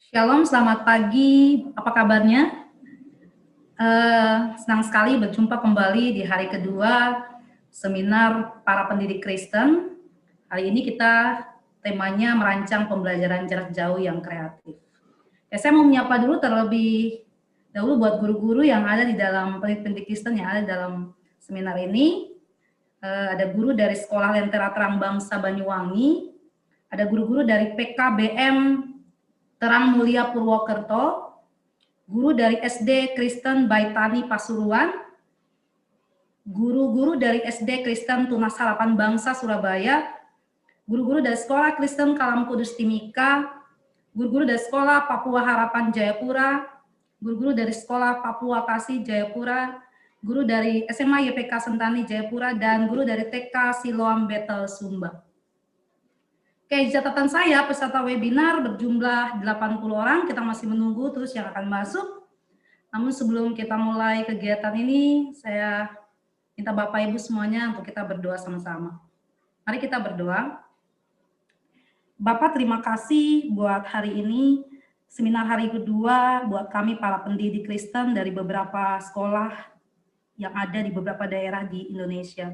Shalom, selamat pagi. Apa kabarnya? Senang sekali berjumpa kembali di hari kedua seminar para pendidik Kristen. Hari ini kita temanya merancang pembelajaran jarak jauh yang kreatif. Saya mau menyapa dulu terlebih dahulu buat guru-guru yang ada di dalam pendidik Kristen yang ada dalam seminar ini. Ada guru dari Sekolah Lentera Terang Bangsa Banyuwangi, ada guru-guru dari PKBM Terang Mulia Purwokerto, guru dari SD Kristen Baitani Pasuruan, guru-guru dari SD Kristen Tunas Harapan Bangsa Surabaya, guru-guru dari Sekolah Kristen Kalam Kudus Timika, guru-guru dari Sekolah Papua Harapan Jayapura, guru-guru dari Sekolah Papua Kasih Jayapura, guru dari SMA YPK Sentani Jayapura, dan guru dari TK Siloam Betel Sumba. Oke, catatan saya peserta webinar berjumlah 80 orang, kita masih menunggu terus yang akan masuk. Namun sebelum kita mulai kegiatan ini, saya minta Bapak Ibu semuanya untuk kita berdoa sama-sama. Mari kita berdoa. Bapak, terima kasih buat hari ini, seminar hari kedua buat kami para pendidik Kristen dari beberapa sekolah yang ada di beberapa daerah di Indonesia.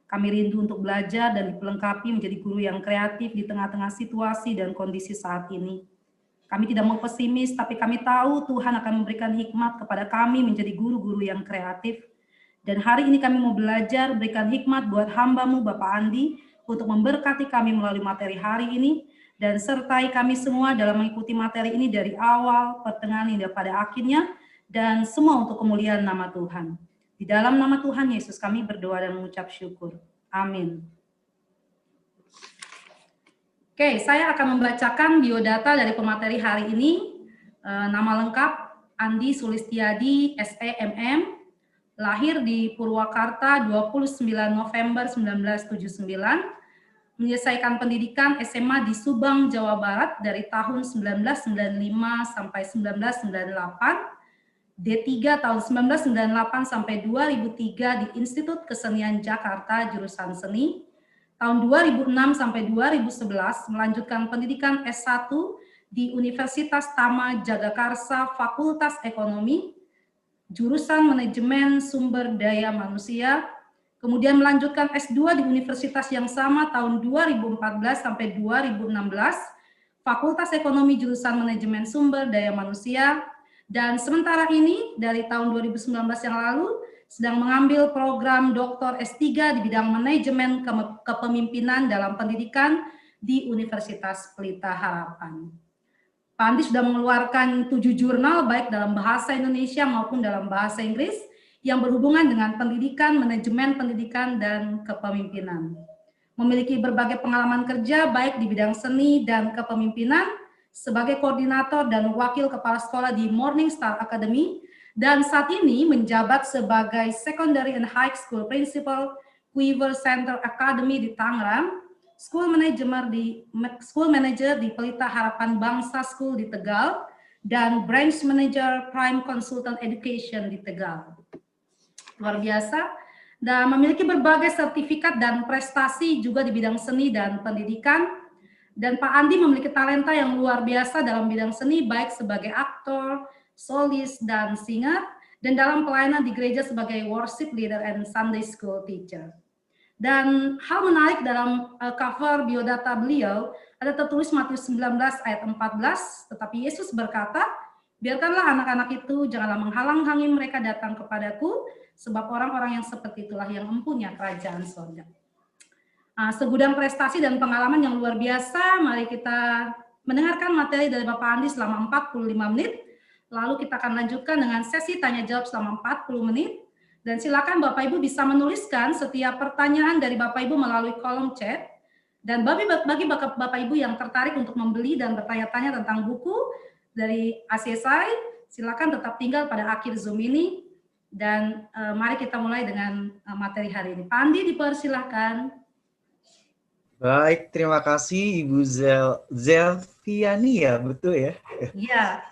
Kami rindu untuk belajar dan dipelengkapi menjadi guru yang kreatif di tengah-tengah situasi dan kondisi saat ini. Kami tidak mau pesimis, tapi kami tahu Tuhan akan memberikan hikmat kepada kami menjadi guru-guru yang kreatif. Dan hari ini kami mau belajar, berikan hikmat buat hamba-Mu, Bapak Andi, untuk memberkati kami melalui materi hari ini, dan sertai kami semua dalam mengikuti materi ini dari awal, pertengahan, hingga pada akhirnya, dan semua untuk kemuliaan nama Tuhan. Di dalam nama Tuhan Yesus kami berdoa dan mengucap syukur. Amin. Oke, saya akan membacakan biodata dari pemateri hari ini. Nama lengkap Andi Sulistiadi, SEMM, lahir di Purwakarta 29 November 1979, menyelesaikan pendidikan SMA di Subang, Jawa Barat dari tahun 1995 sampai 1998, D3 tahun 1998 sampai 2003 di Institut Kesenian Jakarta jurusan Seni. Tahun 2006 sampai 2011 melanjutkan pendidikan S1 di Universitas Tama Jagakarsa Fakultas Ekonomi, jurusan Manajemen Sumber Daya Manusia. Kemudian melanjutkan S2 di universitas yang sama tahun 2014 sampai 2016, Fakultas Ekonomi jurusan Manajemen Sumber Daya Manusia. Dan sementara ini, dari tahun 2019 yang lalu, sedang mengambil program Dr. S3 di bidang manajemen kepemimpinan dalam pendidikan di Universitas Pelita Harapan. Pak Andi sudah mengeluarkan 7 jurnal, baik dalam bahasa Indonesia maupun dalam bahasa Inggris, yang berhubungan dengan pendidikan, manajemen pendidikan, dan kepemimpinan. Memiliki berbagai pengalaman kerja, baik di bidang seni dan kepemimpinan, sebagai koordinator dan wakil kepala sekolah di Morning Star Academy, dan saat ini menjabat sebagai Secondary and High School Principal Quiver Center Academy di Tangerang, School Manager di Pelita Harapan Bangsa School di Tegal, dan Branch Manager Prime Consultant Education di Tegal. Luar biasa, dan memiliki berbagai sertifikat dan prestasi juga di bidang seni dan pendidikan. Dan Pak Andi memiliki talenta yang luar biasa dalam bidang seni, baik sebagai aktor, solis, dan singer, dan dalam pelayanan di gereja sebagai worship leader and Sunday school teacher. Dan hal menarik dalam cover biodata beliau, ada tertulis Matius 19 ayat 14, tetapi Yesus berkata, biarkanlah anak-anak itu janganlah menghalang-halangi mereka datang kepadaku, sebab orang-orang yang seperti itulah yang mempunyai kerajaan surga. Segudang prestasi dan pengalaman yang luar biasa, mari kita mendengarkan materi dari Bapak Andi selama 45 menit, lalu kita akan lanjutkan dengan sesi tanya-jawab selama 40 menit, dan silakan Bapak Ibu bisa menuliskan setiap pertanyaan dari Bapak Ibu melalui kolom chat, dan bagi Bapak Ibu yang tertarik untuk membeli dan bertanya-tanya tentang buku dari ACSI, silakan tetap tinggal pada akhir Zoom ini, dan mari kita mulai dengan materi hari ini. Pak Andi, dipersilahkan. Baik, terima kasih Ibu Zelviani ya, betul ya? Iya.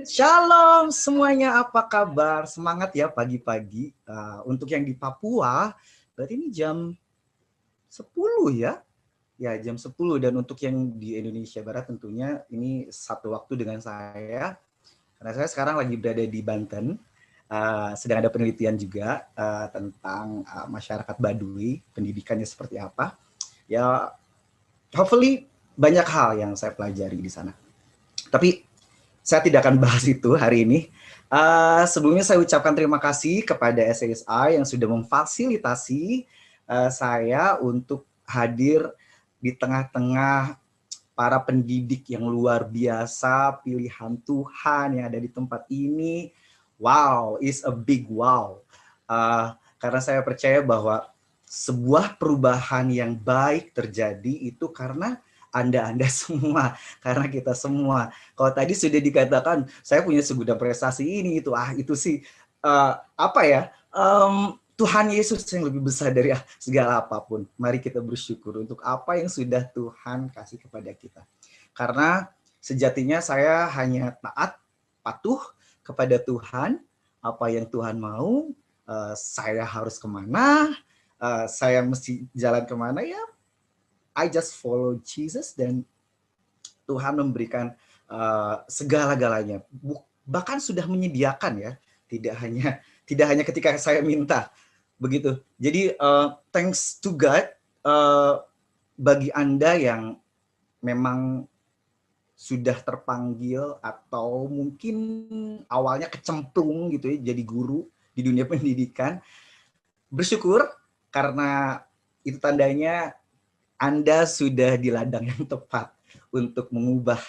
Shalom semuanya, apa kabar? Semangat ya pagi-pagi. Untuk yang di Papua, berarti ini jam 10 ya? Ya, jam 10, dan untuk yang di Indonesia Barat tentunya ini satu waktu dengan saya. Karena saya sekarang lagi berada di Banten, sedang ada penelitian juga tentang masyarakat Baduy, pendidikannya seperti apa. Ya, hopefully banyak hal yang saya pelajari di sana. Tapi saya tidak akan bahas itu hari ini. Sebelumnya saya ucapkan terima kasih kepada SASI yang sudah memfasilitasi saya untuk hadir di tengah-tengah para pendidik yang luar biasa, pilihan Tuhan yang ada di tempat ini. Wow, is a big wow. Karena saya percaya bahwa sebuah perubahan yang baik terjadi itu karena Anda semua, karena kita semua. Kalau tadi sudah dikatakan, saya punya segudang prestasi ini, itu sih, apa ya, Tuhan Yesus yang lebih besar dari segala apapun. Mari kita bersyukur untuk apa yang sudah Tuhan kasih kepada kita. Karena sejatinya saya hanya taat, patuh kepada Tuhan, apa yang Tuhan mau, saya harus kemana, saya mesti jalan kemana, ya I just follow Jesus, dan Tuhan memberikan segala-galanya. Bahkan sudah menyediakan, ya, tidak hanya ketika saya minta. Begitu. Jadi thanks to God, bagi Anda yang memang sudah terpanggil atau mungkin awalnya kecemplung gitu ya jadi guru di dunia pendidikan, bersyukur karena itu tandanya Anda sudah di ladang yang tepat untuk mengubah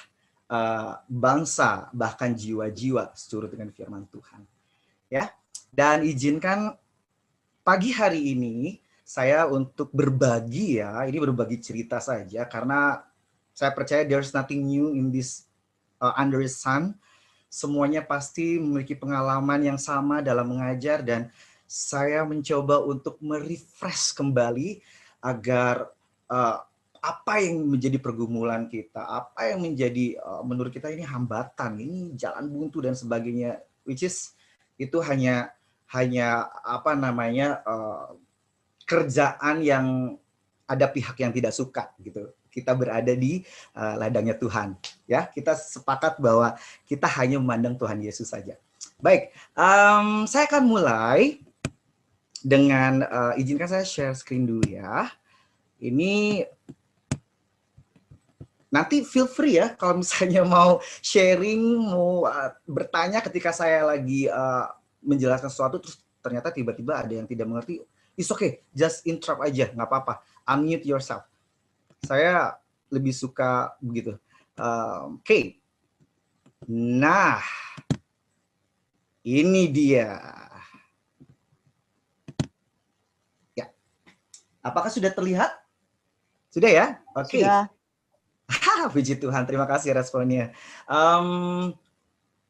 bangsa, bahkan jiwa-jiwa seturut dengan firman Tuhan. Ya. Dan izinkan pagi hari ini saya untuk berbagi, ya, ini berbagi cerita saja karena saya percaya there's nothing new in this under the sun. Semuanya pasti memiliki pengalaman yang sama dalam mengajar, dan saya mencoba untuk merefresh kembali agar apa yang menjadi pergumulan kita, apa yang menjadi menurut kita ini hambatan, ini jalan buntu dan sebagainya, which is itu hanya apa namanya kerjaan yang ada pihak yang tidak suka gitu. Kita berada di ladangnya Tuhan, ya. Kita sepakat bahwa kita hanya memandang Tuhan Yesus saja. Baik, saya akan mulai dengan izinkan saya share screen dulu, ya. Ini nanti feel free ya kalau misalnya mau sharing, mau bertanya ketika saya lagi menjelaskan sesuatu terus ternyata tiba-tiba ada yang tidak mengerti. It's okay, just interrupt aja, nggak apa-apa. Unmute yourself. Saya lebih suka begitu. Oke. Nah, ini dia. Ya. Apakah sudah terlihat? Sudah ya? Oke. Sudah. Puji Tuhan, terima kasih responnya.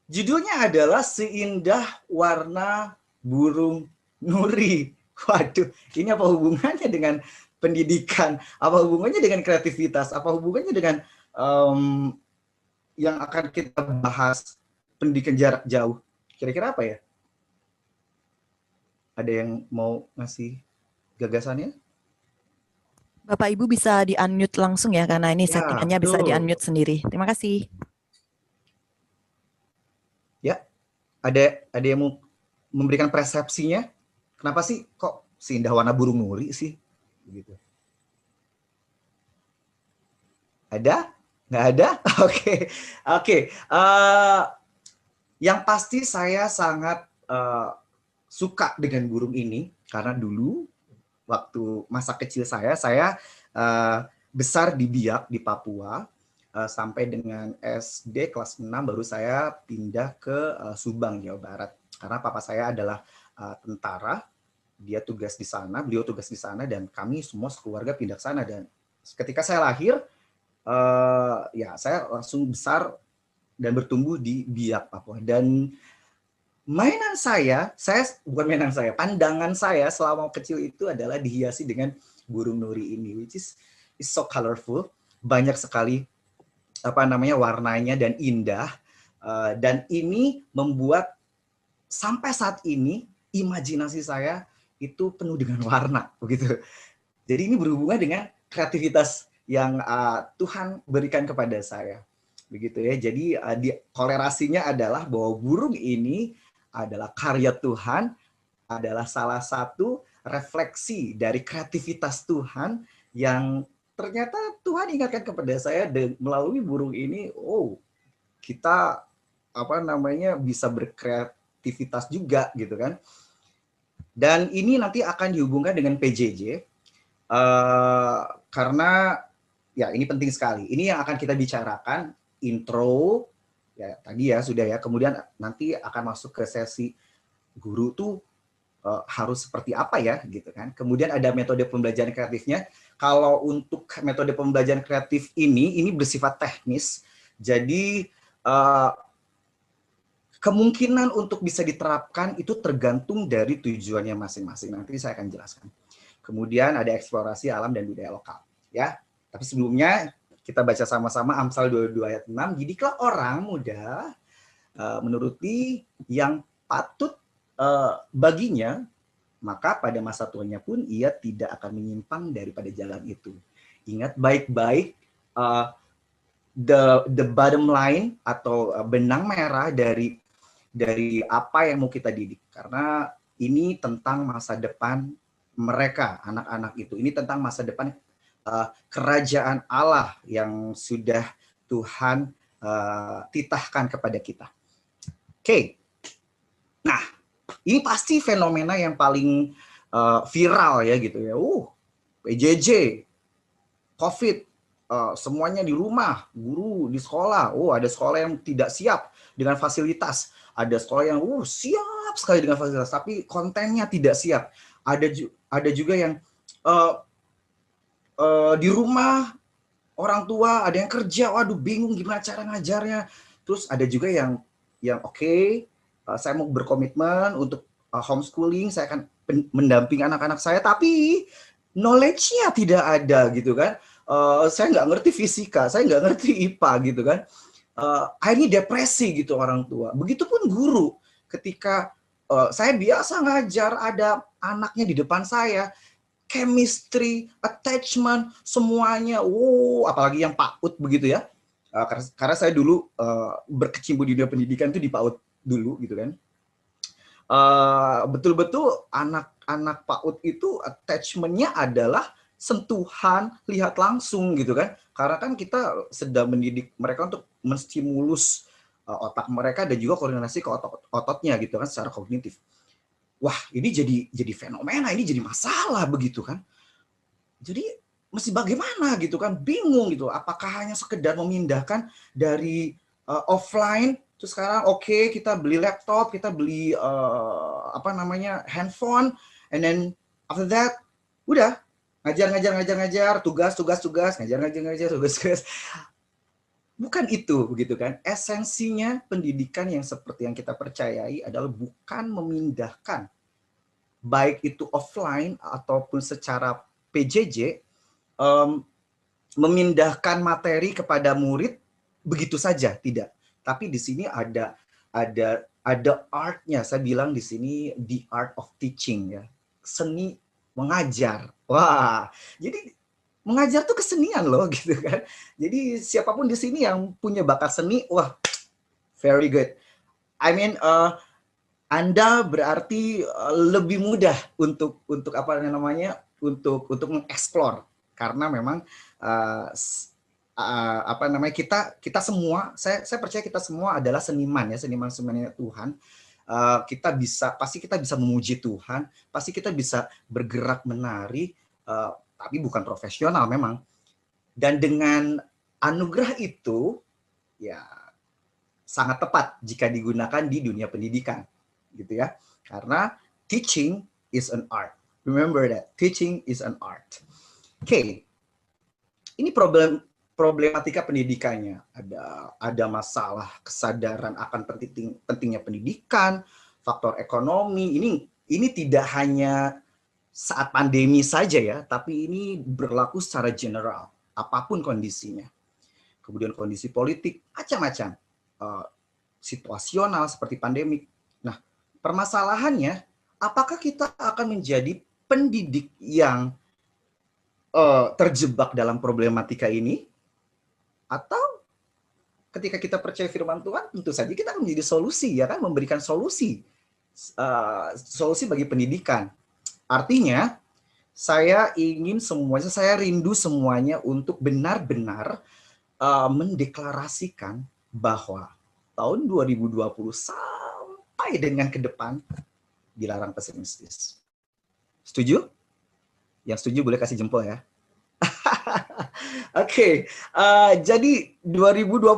Judulnya adalah Seindah Warna Burung Nuri. Waduh, ini apa hubungannya dengan pendidikan? Apa hubungannya dengan kreativitas? Apa hubungannya dengan yang akan kita bahas, pendidikan jarak jauh? Kira-kira apa ya? Ada yang mau ngasih gagasannya? Bapak Ibu bisa di-unmute langsung ya, karena ini Ya, settingannya bisa di-unmute sendiri. Terima kasih. Ya, ada yang mau memberikan persepsinya? Kenapa sih kok seindah warna burung nuri sih? Gitu. Ada? Nggak ada? Oke. Yang pasti saya sangat suka dengan burung ini karena dulu waktu masa kecil saya besar di Biak di Papua sampai dengan SD kelas 6 baru saya pindah ke Subang, Jawa Barat. Karena papa saya adalah tentara, beliau tugas di sana dan kami semua sekeluarga pindah ke sana. Dan ketika saya lahir, ya saya langsung besar dan bertumbuh di Biak, Papua. Dan pandangan saya selama kecil itu adalah dihiasi dengan burung nuri ini, which is so colorful, banyak sekali warnanya dan indah, dan ini membuat sampai saat ini imajinasi saya itu penuh dengan warna, begitu. Jadi ini berhubungan dengan kreativitas Tuhan berikan kepada saya. Begitu ya. Jadi kolerasinya adalah bahwa burung ini adalah karya Tuhan, adalah salah satu refleksi dari kreativitas Tuhan yang ternyata Tuhan ingatkan kepada saya melalui burung ini, oh, kita bisa berkreativitas juga gitu kan. Dan ini nanti akan dihubungkan dengan PJJ karena ya ini penting sekali. Ini yang akan kita bicarakan intro ya tadi ya sudah ya. Kemudian nanti akan masuk ke sesi guru tuh harus seperti apa ya gitu kan. Kemudian ada metode pembelajaran kreatifnya. Kalau untuk metode pembelajaran kreatif ini bersifat teknis. Jadi kemungkinan untuk bisa diterapkan itu tergantung dari tujuannya masing-masing. Nanti saya akan jelaskan. Kemudian ada eksplorasi alam dan budaya lokal. Ya, tapi sebelumnya kita baca sama-sama Amsal 22 ayat 6. Didiklah orang muda menuruti yang patut baginya, maka pada masa tuanya pun ia tidak akan menyimpang daripada jalan itu. Ingat baik-baik the bottom line atau benang merah dari apa yang mau kita didik, karena ini tentang masa depan mereka, anak-anak itu. Ini tentang masa depan kerajaan Allah yang sudah Tuhan titahkan kepada kita. Oke. Nah, ini pasti fenomena yang paling viral ya gitu ya. PJJ, COVID, semuanya di rumah, guru di sekolah. Ada sekolah yang tidak siap dengan fasilitas. Ada sekolah yang siap sekali dengan fasilitas, tapi kontennya tidak siap. Ada juga yang di rumah orang tua, ada yang kerja, waduh bingung gimana cara ngajarnya. Terus ada juga yang oke, saya mau berkomitmen untuk homeschooling, saya akan mendampingi anak-anak saya, tapi knowledge-nya tidak ada gitu kan. Saya nggak ngerti fisika, saya nggak ngerti IPA gitu kan. Akhirnya depresi gitu orang tua. Begitupun guru, ketika saya biasa ngajar, ada anaknya di depan saya, chemistry, attachment, semuanya, apalagi yang PAUD begitu ya. Karena saya dulu berkecimpung di dunia pendidikan itu di PAUD dulu gitu kan. Betul-betul anak-anak PAUD itu attachment-nya adalah sentuhan, lihat langsung gitu kan. Karena kan kita sedang mendidik mereka untuk menstimulus otak mereka dan juga koordinasi ke ototnya gitu kan secara kognitif. Wah, ini jadi fenomena, ini jadi masalah begitu kan. Jadi mesti bagaimana gitu kan, bingung gitu. Apakah hanya sekedar memindahkan dari offline terus sekarang kita beli laptop, kita beli handphone, and then after that udah ngajar, tugas, ngajar, tugas. Bukan itu, begitu kan? Esensinya pendidikan yang seperti yang kita percayai adalah bukan memindahkan, baik itu offline ataupun secara PJJ, memindahkan materi kepada murid begitu saja, tidak. Tapi di sini ada art-nya. Saya bilang di sini the art of teaching ya, seni mengajar. Wah, jadi mengajar tuh kesenian loh gitu kan. Jadi siapapun di sini yang punya bakat seni, wah, very good. I mean, Anda berarti lebih mudah untuk mengeksplor, karena memang kita semua, saya percaya kita semua adalah seniman ya, seniman-senimannya Tuhan. Pasti kita bisa memuji Tuhan, pasti kita bisa bergerak menari, tapi bukan profesional memang. Dan dengan anugerah itu ya sangat tepat jika digunakan di dunia pendidikan gitu ya. Karena teaching is an art. Remember that, teaching is an art. Oke. Ini problematika pendidikannya. Ada masalah kesadaran akan pentingnya pendidikan, faktor ekonomi. Ini tidak hanya saat pandemi saja ya, tapi ini berlaku secara general, apapun kondisinya. Kemudian kondisi politik, macam-macam. Situasional seperti pandemik. Nah, permasalahannya, apakah kita akan menjadi pendidik yang terjebak dalam problematika ini, atau ketika kita percaya firman Tuhan, tentu saja kita akan menjadi solusi, ya kan, memberikan solusi, solusi bagi pendidikan. Artinya, saya rindu semuanya untuk benar-benar mendeklarasikan bahwa tahun 2020 sampai dengan ke depan dilarang pesimistis. Setuju? Yang setuju boleh kasih jempol ya. Oke, jadi 2020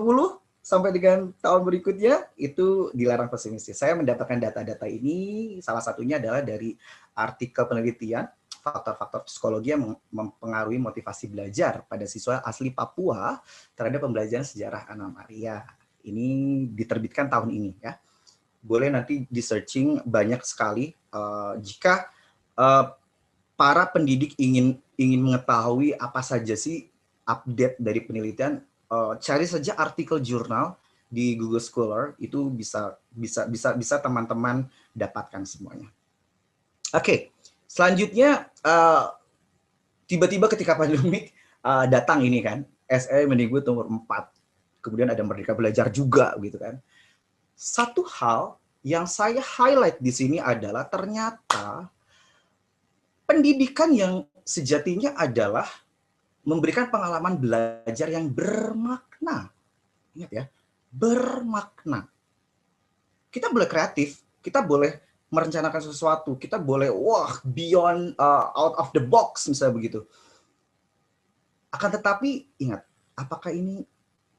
sampai dengan tahun berikutnya itu dilarang pesimistis. Saya mendapatkan data-data ini, salah satunya adalah dari artikel penelitian faktor-faktor psikologi yang mempengaruhi motivasi belajar pada siswa asli Papua terhadap pembelajaran sejarah Anna Maria. Ini diterbitkan tahun ini ya. Boleh nanti di searching, banyak sekali. Jika para pendidik ingin mengetahui apa saja sih update dari penelitian, cari saja artikel jurnal di Google Scholar, itu bisa teman-teman dapatkan semuanya. Oke, selanjutnya tiba-tiba ketika pandemik datang ini kan, SE Mendikbud nomor 4, kemudian ada Merdeka Belajar juga gitu kan. Satu hal yang saya highlight di sini adalah ternyata pendidikan yang sejatinya adalah memberikan pengalaman belajar yang bermakna. Ingat ya, bermakna. Kita boleh kreatif, kita boleh merencanakan sesuatu, kita boleh beyond out of the box misalnya begitu. Akan tetapi ingat, apakah ini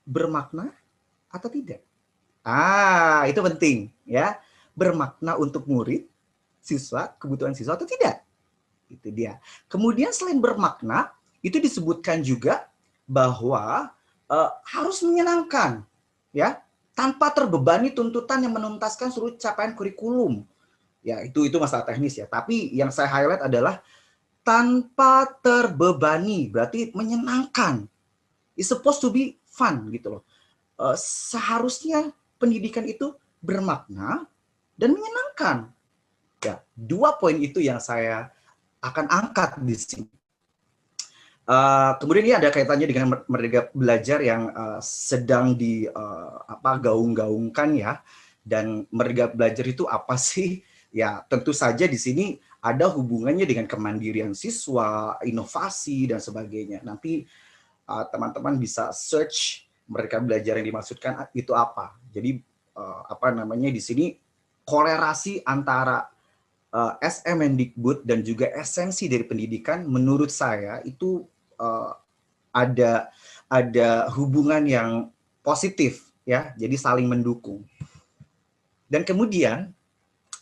bermakna atau tidak? Itu penting ya. Bermakna untuk murid, siswa, kebutuhan siswa atau tidak? Itu dia. Kemudian selain bermakna, itu disebutkan juga bahwa harus menyenangkan, ya, tanpa terbebani tuntutan yang menuntaskan seluruh capaian kurikulum. Ya, itu masalah teknis ya. Tapi yang saya highlight adalah tanpa terbebani, berarti menyenangkan. It's supposed to be fun gitu loh. Seharusnya pendidikan itu bermakna dan menyenangkan. Ya, 2 poin itu yang saya akan angkat di sini. Kemudian ini ada kaitannya dengan Merdeka Belajar yang sedang gaung-gaungkan ya. Dan Merdeka Belajar itu apa sih? Ya, tentu saja di sini ada hubungannya dengan kemandirian siswa, inovasi dan sebagainya. Nanti teman-teman bisa search Merdeka Belajar yang dimaksudkan itu apa. Jadi di sini kolerasi antara SM Mendikbud dan juga esensi dari pendidikan menurut saya itu ada hubungan yang positif ya, jadi saling mendukung. Dan kemudian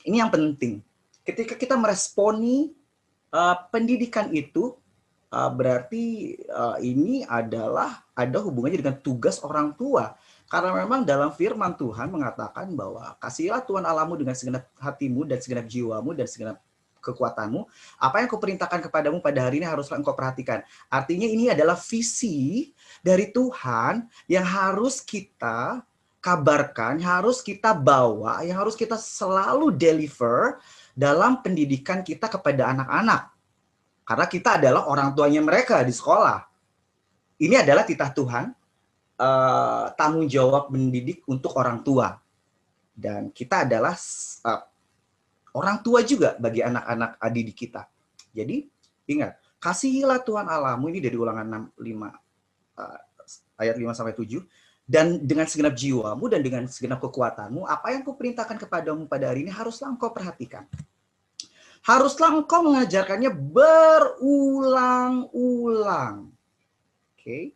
ini yang penting, ketika kita meresponi pendidikan itu berarti ini adalah ada hubungannya dengan tugas orang tua. Karena memang dalam firman Tuhan mengatakan bahwa kasihilah Tuhan Allahmu dengan segenap hatimu dan segenap jiwamu dan segenap kekuatanmu. Apa yang kuperintahkan kepadamu pada hari ini haruslah engkau perhatikan. Artinya ini adalah visi dari Tuhan yang harus kita kabarkan, harus kita bawa, yang harus kita selalu deliver dalam pendidikan kita kepada anak-anak. Karena kita adalah orang tuanya mereka di sekolah. Ini adalah titah Tuhan, tanggung jawab mendidik untuk orang tua. Dan kita adalah orang tua juga bagi anak-anak didik kita. Jadi ingat, kasihilah Tuhan Allahmu, ini dari Ulangan 5 ayat 5-7. Dan dengan segenap jiwamu dan dengan segenap kekuatanmu, apa yang kuperintahkan kepadamu pada hari ini haruslah engkau perhatikan. Haruslah engkau mengajarkannya berulang-ulang. Oke.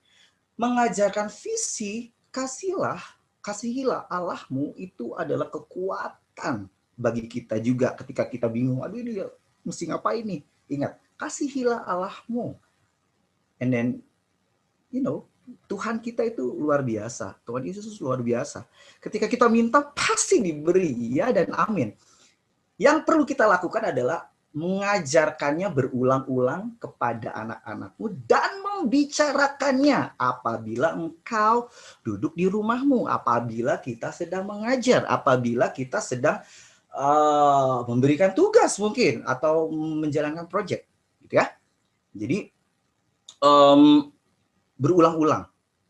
Mengajarkan visi, kasihilah Allahmu itu adalah kekuatan bagi kita juga ketika kita bingung, aduh ini mesti ngapain nih? Ingat, kasihilah Allahmu. And then, Tuhan kita itu luar biasa. Tuhan Yesus luar biasa. Ketika kita minta, pasti diberi. Ya dan amin. Yang perlu kita lakukan adalah mengajarkannya berulang-ulang kepada anak-anakmu dan membicarakannya apabila engkau duduk di rumahmu, apabila kita sedang mengajar, apabila kita sedang memberikan tugas mungkin atau menjalankan proyek, gitu ya. Jadi berulang-ulang.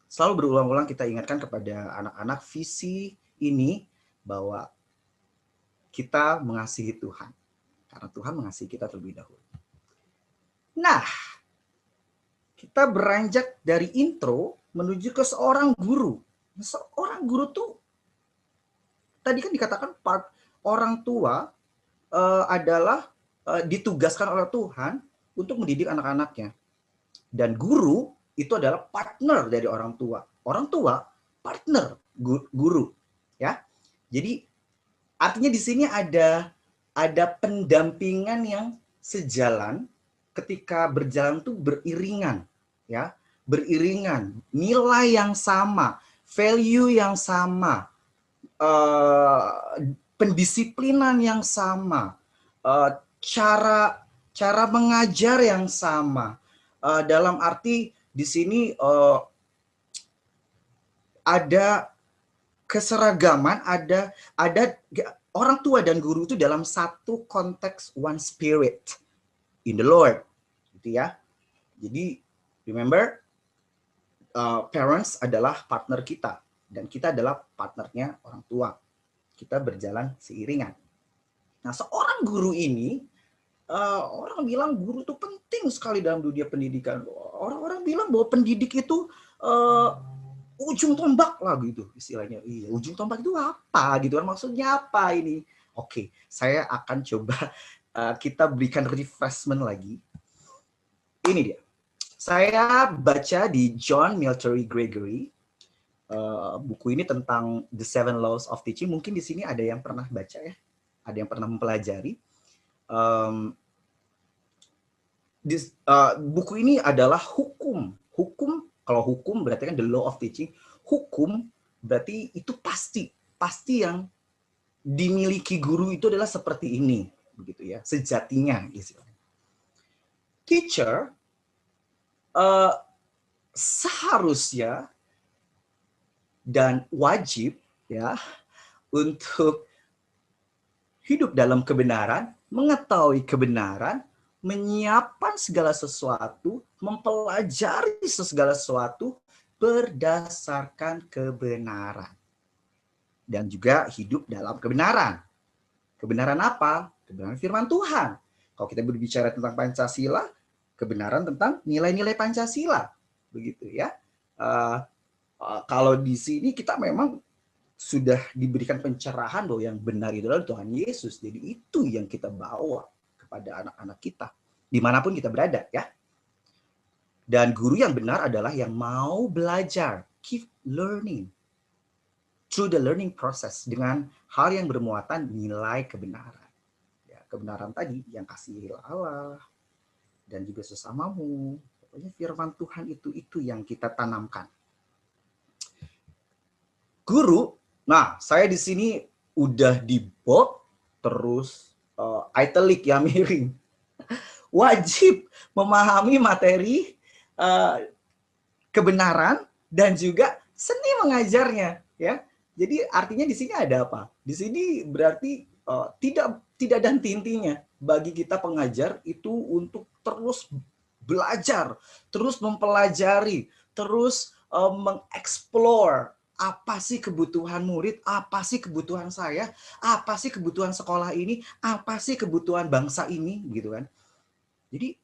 Selalu berulang-ulang kita ingatkan kepada anak-anak visi ini bahwa kita mengasihi Tuhan. Karena Tuhan mengasihi kita terlebih dahulu. Nah, kita beranjak dari intro menuju ke seorang guru. Seorang guru tuh, tadi kan dikatakan orang tua adalah ditugaskan oleh Tuhan untuk mendidik anak-anaknya. Dan guru itu adalah partner dari orang tua. Orang tua partner guru, ya. Jadi artinya di sini ada pendampingan yang sejalan ketika berjalan tuh beriringan, ya. Beriringan, nilai yang sama, value yang sama, pendisiplinan yang sama, cara mengajar yang sama. Dalam arti di sini ada keseragaman, ada orang tua dan guru itu dalam satu konteks, one spirit in the Lord, gitu ya. Jadi remember, parents adalah partner kita dan kita adalah partnernya orang tua. Kita berjalan seiringan. Nah, seorang guru ini, orang bilang guru itu penting sekali dalam dunia pendidikan. Orang-orang bilang bahwa pendidik itu ujung tombak lah gitu istilahnya. Iya, ujung tombak itu apa gitu kan, maksudnya apa ini? Oke, saya akan coba kita berikan refreshment lagi. Ini dia. Saya baca di John Milton Gregory. Buku ini tentang The Seven Laws of Teaching. Mungkin di sini ada yang pernah baca ya, ada yang pernah mempelajari. Buku ini adalah hukum. Kalau hukum berarti kan the law of teaching. Hukum berarti itu pasti yang dimiliki guru itu adalah seperti ini, begitu ya, sejatinya. Teacher seharusnya dan wajib ya untuk hidup dalam kebenaran, mengetahui kebenaran, menyiapkan segala sesuatu, mempelajari segala sesuatu berdasarkan kebenaran. Dan juga hidup dalam kebenaran. Kebenaran apa? Kebenaran firman Tuhan. Kalau kita berbicara tentang Pancasila, kebenaran tentang nilai-nilai Pancasila. Begitu ya. Kalau di sini kita memang sudah diberikan pencerahan bahwa yang benar itu adalah Tuhan Yesus. Jadi itu yang kita bawa kepada anak-anak kita, dimanapun kita berada ya. Dan guru yang benar adalah yang mau belajar, keep learning through the learning process, dengan hal yang bermuatan nilai kebenaran. Ya, kebenaran tadi yang kasihi Allah dan juga sesamamu. Pokoknya firman Tuhan itu yang kita tanamkan. Guru, nah saya di sini udah di bold terus italic ya, miring. Wajib memahami materi kebenaran dan juga seni mengajarnya ya. Jadi artinya di sini ada apa? Di sini berarti tidak ada henti-hentinya bagi kita pengajar itu untuk terus belajar, terus mempelajari, terus mengeksplor apa sih kebutuhan murid, apa sih kebutuhan saya, apa sih kebutuhan sekolah ini, apa sih kebutuhan bangsa ini, gitu kan. Jadi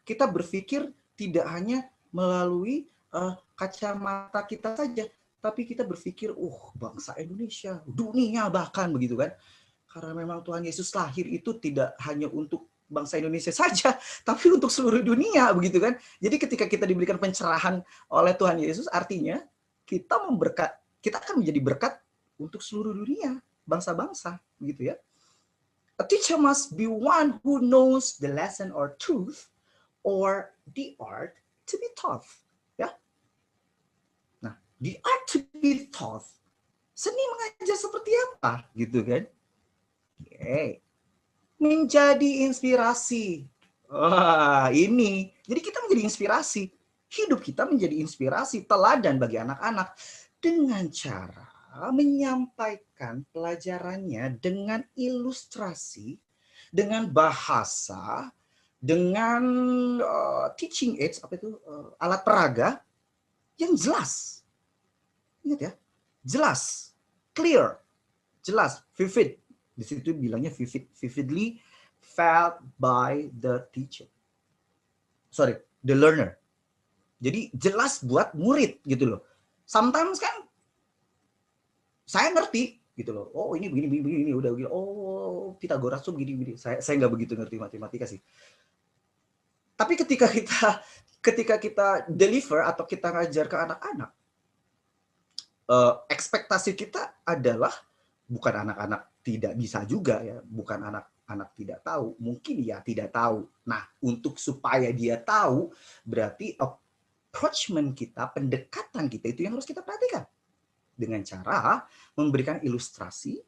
kita berpikir tidak hanya melalui kacamata kita saja, tapi kita berpikir, bangsa Indonesia, dunia bahkan, begitu kan. Karena memang Tuhan Yesus lahir itu tidak hanya untuk bangsa Indonesia saja, tapi untuk seluruh dunia, begitu kan. Jadi ketika kita diberikan pencerahan oleh Tuhan Yesus, artinya kita akan menjadi berkat untuk seluruh dunia, bangsa-bangsa, begitu ya. A teacher must be one who knows the lesson or truth or the art to be taught. Ya. Nah, the art to be taught, seni mengajar seperti apa, gitu kan? Okay. Menjadi inspirasi. Wah, ini. Jadi kita menjadi inspirasi. Hidup kita menjadi inspirasi, teladan bagi anak-anak dengan cara menyampaikan pelajarannya dengan ilustrasi, dengan bahasa, dengan teaching aids, apa itu, alat peraga yang jelas. Ingat ya, jelas, clear, jelas, vivid. Di situ bilangnya vivid, vividly felt by the teacher. Sorry, the learner. Jadi jelas buat murid gitu loh. Sometimes kan saya ngerti gitu loh. Oh ini begini, udah begini. Oh Pythagoras tuh begini. Saya nggak begitu ngerti matematika sih. Tapi ketika kita deliver atau kita ngajar ke anak-anak, ekspektasi kita adalah bukan anak-anak tidak bisa juga ya, bukan anak-anak tidak tahu, mungkin ya tidak tahu. Nah, untuk supaya dia tahu, berarti approachment kita, pendekatan kita itu yang harus kita perhatikan. Dengan cara memberikan ilustrasi,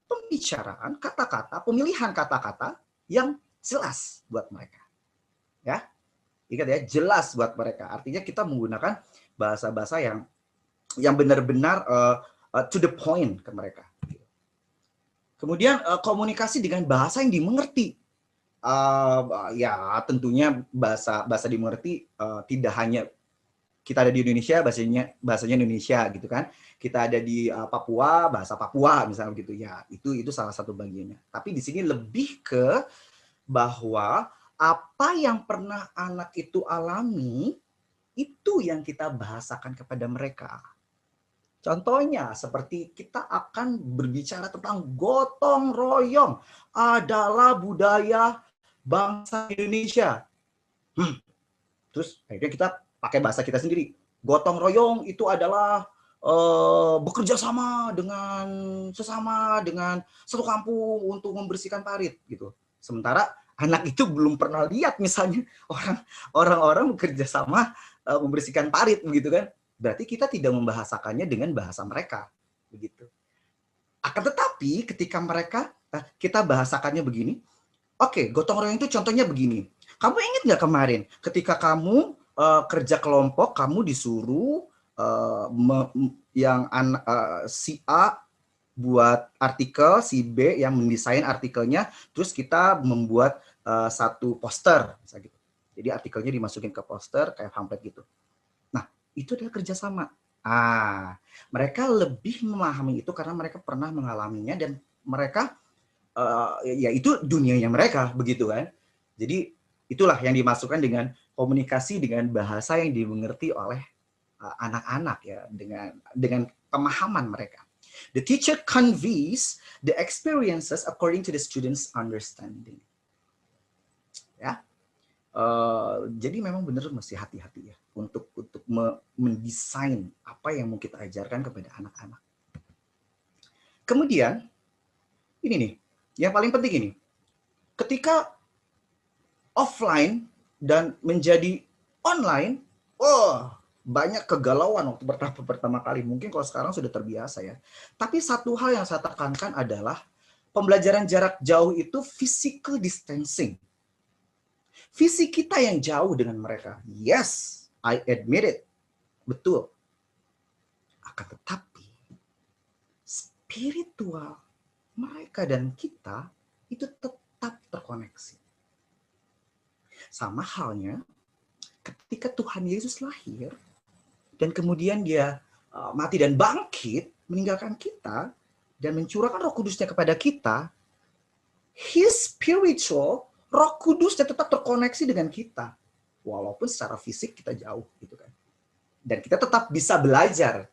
pembicaraan, kata-kata, pemilihan kata-kata yang jelas buat mereka. Ya, ingat ya, jelas buat mereka. Artinya kita menggunakan bahasa-bahasa yang benar-benar to the point ke mereka. Kemudian komunikasi dengan bahasa yang dimengerti. Ya tentunya bahasa dimengerti tidak hanya kita ada di Indonesia bahasanya Indonesia gitu kan. Kita ada di Papua, bahasa Papua misalnya gitu ya. Itu salah satu bagiannya. Tapi di sini lebih ke bahwa apa yang pernah anak itu alami itu yang kita bahasakan kepada mereka. Contohnya seperti kita akan berbicara tentang gotong royong adalah budaya bangsa Indonesia. Terus akhirnya kita pakai bahasa kita sendiri. Gotong royong itu adalah bekerja sama dengan sesama, dengan satu kampung untuk membersihkan parit gitu. Sementara anak itu belum pernah lihat misalnya orang-orang bekerja sama membersihkan parit begitu kan. Berarti kita tidak membahasakannya dengan bahasa mereka, begitu. Akan tetapi ketika kita bahasakannya begini, oke, gotong royong itu contohnya begini. Kamu ingat nggak kemarin ketika kamu kerja kelompok, kamu disuruh si A buat artikel, si B yang mendesain artikelnya, terus kita membuat satu poster, misalnya gitu. Jadi artikelnya dimasukin ke poster kayak pamflet gitu. Itu adalah kerjasama. Mereka lebih memahami itu karena mereka pernah mengalaminya dan mereka ya itu dunianya mereka begitu kan. Jadi itulah yang dimasukkan dengan komunikasi dengan bahasa yang dimengerti oleh anak-anak ya, dengan pemahaman mereka. The teacher conveys the experiences according to the student's understanding. Ya. Jadi memang benar mesti hati-hati ya untuk mendesain apa yang mau kita ajarkan kepada anak-anak. Kemudian ini nih, yang paling penting ini, ketika offline dan menjadi online, banyak kegalauan waktu pertama kali. Mungkin kalau sekarang sudah terbiasa ya. Tapi satu hal yang saya tekankan adalah pembelajaran jarak jauh itu physical distancing. Visi kita yang jauh dengan mereka. Yes, I admit it. Betul. Akan tetapi, spiritual mereka dan kita itu tetap terkoneksi. Sama halnya ketika Tuhan Yesus lahir, dan kemudian dia mati dan bangkit, meninggalkan kita, dan mencurahkan Roh Kudusnya kepada kita, His spiritual, Roh Kudusnya tetap terkoneksi dengan kita, walaupun secara fisik kita jauh, gitu kan. Dan kita tetap bisa belajar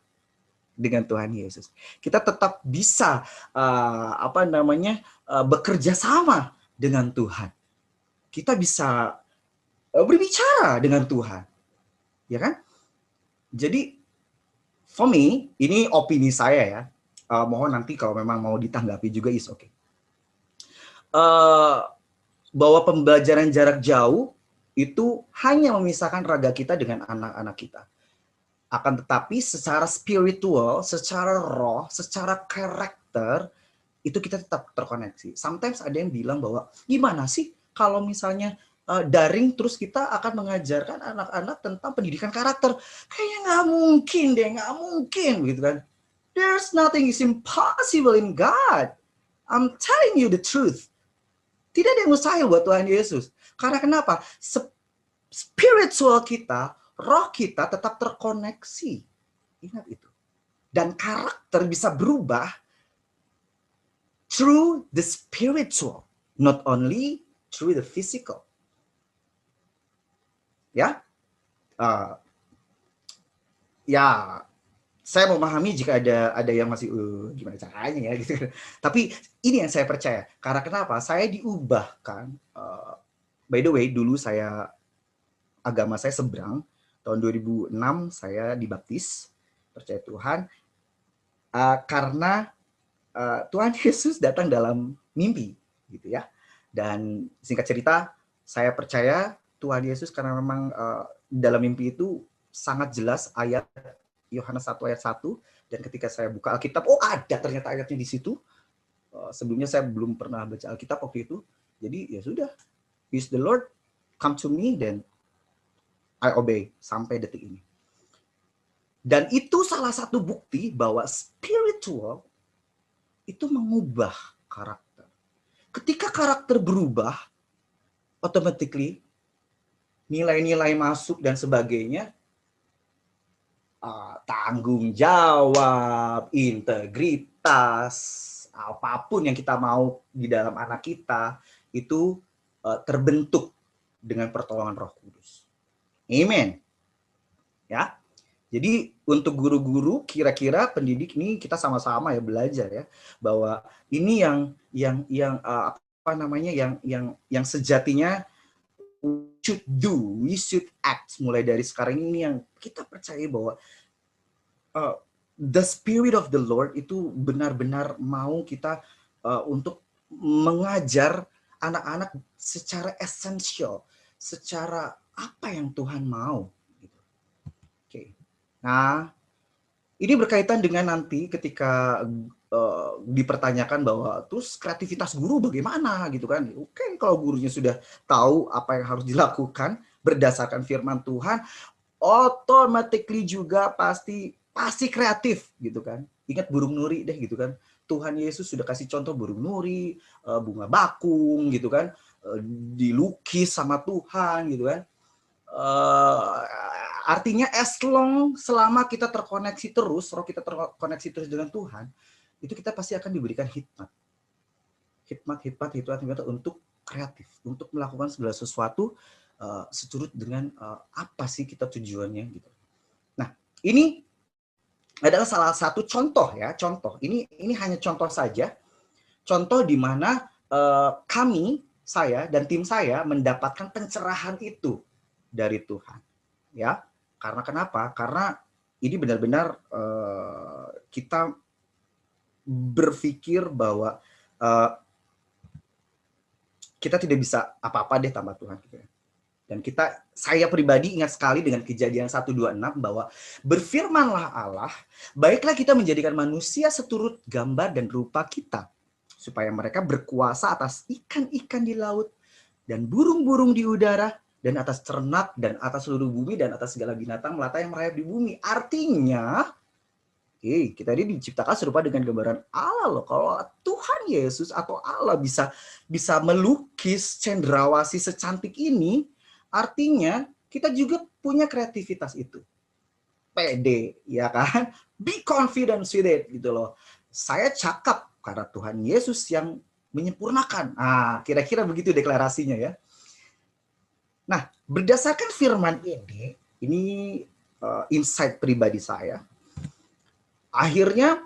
dengan Tuhan Yesus. Kita tetap bisa bekerja sama dengan Tuhan. Kita bisa berbicara dengan Tuhan, ya kan? Jadi, for me, ini opini saya ya. Mohon nanti kalau memang mau ditanggapi juga is okay. Bahwa pembelajaran jarak jauh itu hanya memisahkan raga kita dengan anak-anak kita. Akan tetapi secara spiritual, secara roh, secara karakter, itu kita tetap terkoneksi. Sometimes ada yang bilang bahwa, gimana sih kalau misalnya daring terus kita akan mengajarkan anak-anak tentang pendidikan karakter? Kayaknya nggak mungkin, gitu kan. There's nothing is impossible in God. I'm telling you the truth. Tidak ada yang mustahil buat Tuhan Yesus. Karena kenapa? Spiritual kita, roh kita tetap terkoneksi. Ingat itu. Dan karakter bisa berubah through the spiritual, not only through the physical. Ya, saya memahami jika ada yang masih gimana caranya ya gitu. Tapi ini yang saya percaya. Karena kenapa? Saya diubahkan. By the way, dulu agama saya seberang. Tahun 2006 saya dibaptis, percaya Tuhan. Karena Tuhan Yesus datang dalam mimpi, gitu ya. Dan singkat cerita, saya percaya Tuhan Yesus karena memang dalam mimpi itu sangat jelas ayat Yohanes 1 ayat 1, dan ketika saya buka Alkitab, ada ternyata ayatnya di situ. Sebelumnya saya belum pernah baca Alkitab waktu itu. Jadi ya sudah, is the Lord come to me, then I obey sampai detik ini. Dan itu salah satu bukti bahwa spiritual itu mengubah karakter. Ketika karakter berubah, automatically nilai-nilai masuk dan sebagainya, tanggung jawab, integritas, apapun yang kita mau di dalam anak kita itu terbentuk dengan pertolongan Roh Kudus. Amen. Ya. Jadi untuk guru-guru, kira-kira pendidik ini kita sama-sama ya belajar ya bahwa ini yang sejatinya we should act mulai dari sekarang ini, yang kita percaya bahwa the Spirit of the Lord itu benar-benar mau kita untuk mengajar anak-anak secara esensial, secara apa yang Tuhan mau. Oke. Nah, ini berkaitan dengan nanti ketika dipertanyakan bahwa terus kreativitas guru bagaimana gitu kan. Oke, kalau gurunya sudah tahu apa yang harus dilakukan berdasarkan firman Tuhan, automatically juga pasti kreatif gitu kan. Ingat burung nuri deh gitu kan. Tuhan Yesus sudah kasih contoh burung nuri, bunga bakung gitu kan, dilukis sama Tuhan gitu kan. Artinya selama kita terkoneksi terus, roh kita terkoneksi terus dengan Tuhan, itu kita pasti akan diberikan hikmat untuk kreatif, untuk melakukan segala sesuatu seturut dengan apa sih kita tujuannya gitu. Nah, ini adalah salah satu contoh ya, ini hanya contoh saja, contoh di mana saya dan tim saya mendapatkan pencerahan itu dari Tuhan, ya. Karena kenapa? Karena ini benar-benar kita berpikir bahwa kita tidak bisa apa-apa deh tanpa Tuhan. Dan saya pribadi ingat sekali dengan Kejadian 1:26 bahwa berfirmanlah Allah, baiklah kita menjadikan manusia seturut gambar dan rupa kita, supaya mereka berkuasa atas ikan-ikan di laut dan burung-burung di udara, dan atas ternak, dan atas seluruh bumi, dan atas segala binatang melata yang merayap di bumi. Artinya, kita ini diciptakan serupa dengan gambaran Allah loh. Kalau Tuhan Yesus atau Allah bisa melukis cendrawasih secantik ini, artinya kita juga punya kreativitas itu. Pede, ya kan? Be confident with it, gitu loh. Saya cakap karena Tuhan Yesus yang menyempurnakan. Kira-kira begitu deklarasinya ya. Nah, berdasarkan firman ini insight pribadi saya. Akhirnya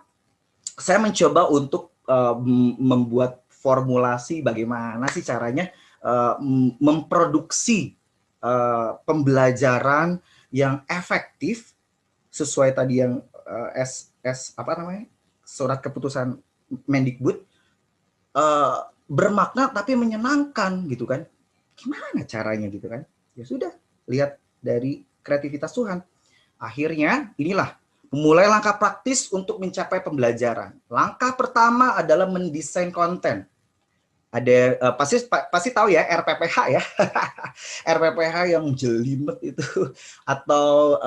saya mencoba untuk membuat formulasi bagaimana sih caranya memproduksi pembelajaran yang efektif sesuai tadi yang surat keputusan Mendikbud, bermakna tapi menyenangkan gitu kan. Gimana caranya gitu kan? Ya sudah, lihat dari kreativitas Tuhan. Akhirnya inilah memulai langkah praktis untuk mencapai pembelajaran. Langkah pertama adalah mendesain konten. Ada pasti tahu ya RPPH ya. RPPH yang jelimet itu, atau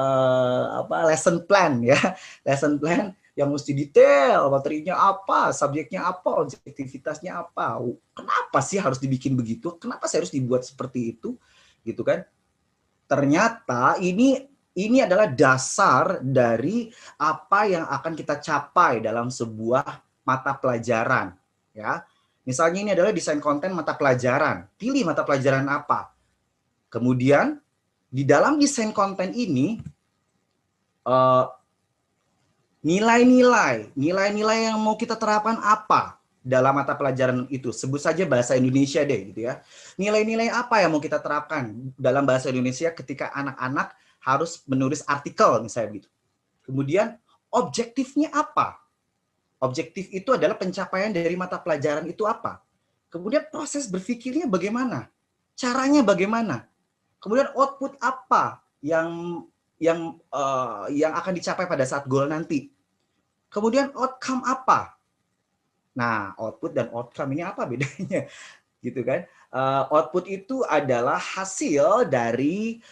lesson plan ya. Lesson plan yang mesti detail, materinya apa, subjeknya apa, objektivitasnya apa. Kenapa sih harus dibikin begitu? Kenapa sih harus dibuat seperti itu? Gitu kan? Ternyata ini adalah dasar dari apa yang akan kita capai dalam sebuah mata pelajaran, ya. Misalnya ini adalah desain konten mata pelajaran. Pilih mata pelajaran apa. Kemudian di dalam desain konten ini nilai-nilai yang mau kita terapkan apa dalam mata pelajaran itu. Sebut saja bahasa Indonesia deh gitu ya. Nilai-nilai apa yang mau kita terapkan dalam bahasa Indonesia ketika anak-anak harus menulis artikel misalnya gitu. Kemudian objektifnya apa? Objektif itu adalah pencapaian dari mata pelajaran itu apa? Kemudian proses berpikirnya bagaimana? Caranya bagaimana? Kemudian output apa yang akan dicapai pada saat goal nanti? Kemudian outcome apa? Nah, output dan outcome ini apa bedanya? Gitu kan? Output itu adalah hasil dari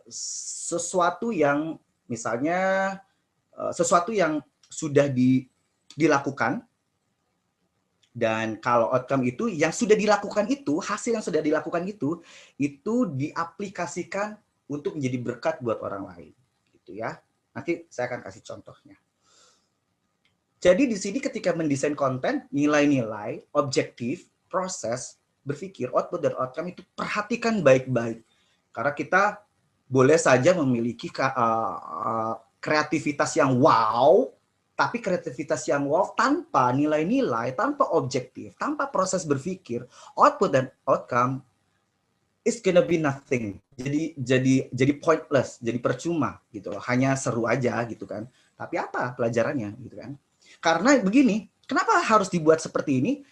sesuatu yang misalnya sesuatu yang sudah dilakukan, dan kalau outcome itu yang sudah dilakukan itu, hasil yang sudah dilakukan itu diaplikasikan untuk menjadi berkat buat orang lain, gitu ya. Nanti saya akan kasih contohnya. Jadi di sini ketika mendesain konten, nilai-nilai, objektif, proses, berpikir, output dan outcome itu perhatikan baik-baik. Karena kita boleh saja memiliki kreativitas yang wow, tapi kreativitas yang wow tanpa nilai-nilai, tanpa objektif, tanpa proses berpikir, output dan outcome is gonna be nothing. Jadi pointless, jadi percuma gitu loh. Hanya seru aja gitu kan. Tapi apa pelajarannya gitu kan? Karena begini, kenapa harus dibuat seperti ini?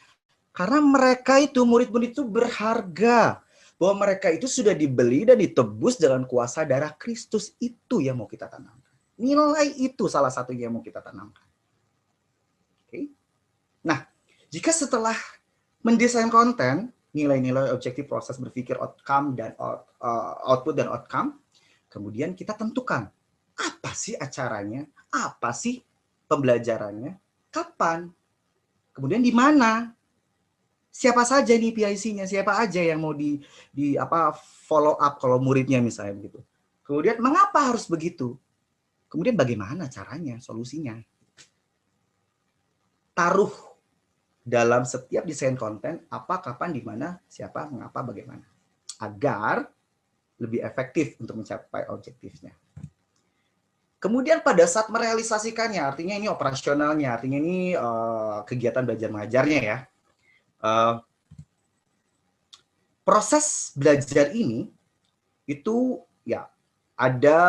Karena mereka itu, murid-murid itu berharga. Bahwa mereka itu sudah dibeli dan ditebus dengan kuasa darah Kristus. Itu yang mau kita tanamkan. Nilai itu salah satunya yang mau kita tanamkan. Oke. Nah, jika setelah mendesain konten, nilai-nilai, objektif, proses berpikir, outcome dan output dan outcome, kemudian kita tentukan apa sih acaranya, apa sih pembelajarannya, kapan, kemudian di mana, siapa saja nih PIC-nya, siapa aja yang mau di follow up kalau muridnya misalnya begitu. Kemudian mengapa harus begitu? Kemudian bagaimana caranya, solusinya. Taruh dalam setiap desain konten apa, kapan, di mana, siapa, mengapa, bagaimana. Agar lebih efektif untuk mencapai objektifnya. Kemudian pada saat merealisasikannya, artinya ini operasionalnya, artinya ini kegiatan belajar mengajarnya ya. Proses belajar ini itu ya ada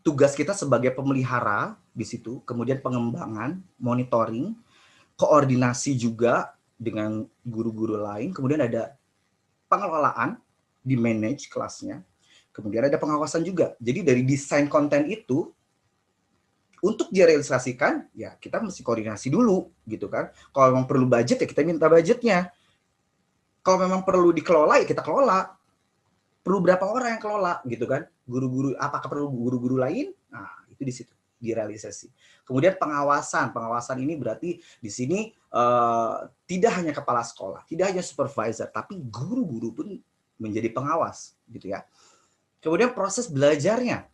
tugas kita sebagai pemelihara di situ, kemudian pengembangan, monitoring, koordinasi juga dengan guru-guru lain, kemudian ada pengelolaan, di manage kelasnya, kemudian ada pengawasan juga. Jadi dari desain konten itu untuk direalisasikan, ya kita mesti koordinasi dulu, gitu kan. Kalau memang perlu budget, ya kita minta budgetnya. Kalau memang perlu dikelola, ya kita kelola. Perlu berapa orang yang kelola, gitu kan. Guru-guru, apakah perlu guru-guru lain? Nah, itu di situ, direalisasi. Kemudian pengawasan. Pengawasan ini berarti di sini tidak hanya kepala sekolah, tidak hanya supervisor, tapi guru-guru pun menjadi pengawas, gitu ya. Kemudian proses belajarnya.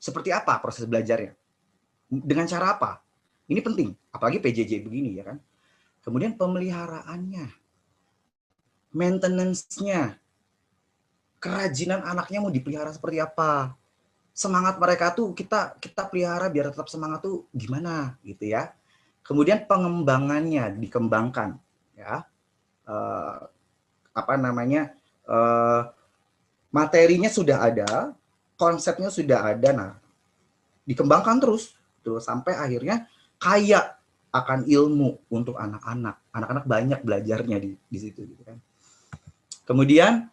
Seperti apa proses belajarnya? Dengan cara apa? Ini penting, apalagi PJJ begini ya kan. Kemudian pemeliharaannya, maintenance-nya, kerajinan anaknya mau dipelihara seperti apa? Semangat mereka tuh kita pelihara biar tetap semangat tuh gimana gitu ya. Kemudian pengembangannya dikembangkan ya. Materinya sudah ada, konsepnya sudah ada, nah dikembangkan terus sampai akhirnya kaya akan ilmu untuk anak-anak. Anak-anak banyak belajarnya di situ gitu kan. Kemudian